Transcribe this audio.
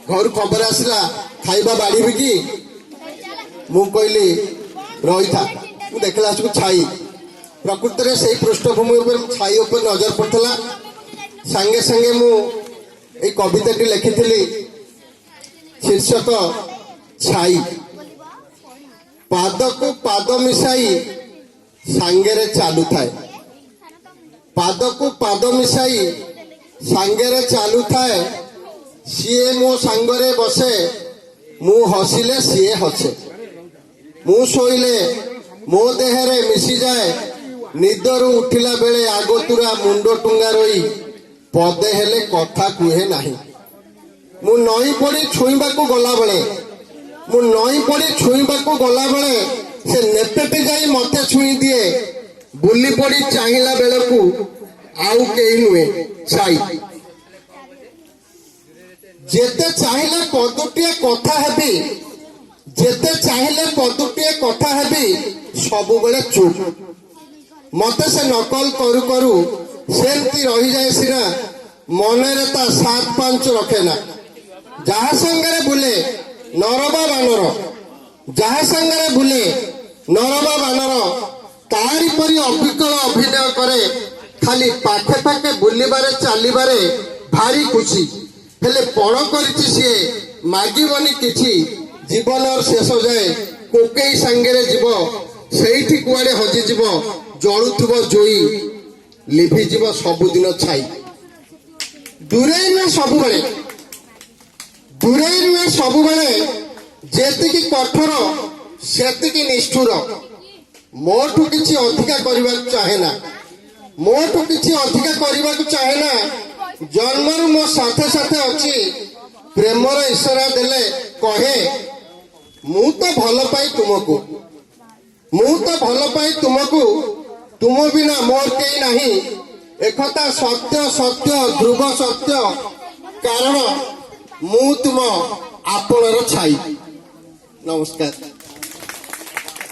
घर खबर आसला खाइबा बाड़ी कि मु कहली रही था देखला छाई प्रकृत में से पृष्ठभूमि छाई उपर नजर पड़ता सांगे सांगे मु कविता लिखी शीर्षक छाई पाद को पाद मिसाई सांगेरे चालू थाए पाद को पाद मिसाई सांगेरे चालू थाए सीए मो सांगरे बसे मु हसिले सीए हसे मु शोइले मो देहरे मिसी जाए निदरू उठिला बेले आगतुरा मुंड टुंगा रही पदे हेले कथा कुहे नाही मु नई पड़ी छुईबा को गला बेले मु नई पड़ी छुईबा को गला बेले से नेपेटे जाई मते छुई दिए बुली पड़ी चाहिला बेले को आउ केही नुए छाई जेते चाहिले पदुटिए कथा हेबी जेते चाहिले पदुटिए कथा हेबी सबु बेले चुप मते से नकल करू करू सेमती रही जाए सिना मनरे ता 7-5 रखे ना जहा संगरे बुले नरबा बानर जहा संगरे बुले नरबा बानर तारी परी अविकल अभिनय करे खाली पाखे पाखे बुलिबारे चालिबारे भारी खुशी हेले पण करिछि से मागिबनी किछि जीवन शेष जाए कोकेई संगरे जीव सेठी कुआडे हजि जीव जलुथुब जोई लिभि जीव सबुदिन छाई दूरे नुहे सबुबले जेतिकी कठोर सेतिकी निष्ठुर मोठू किछि अधिका करबा चाहे ना मोठू किछि अधिका करबा चाहे ना जन्मरु मो साथे साथे अछि प्रेमर इशारा देले कहे मु तो भल पाई तुमको मु तो भल पाई तुमको तुम बिना मोर कई नहीं एकथा सत्य सत्य ध्रुव सत्य कारण मु तुम आपणर छाई। नमस्कार।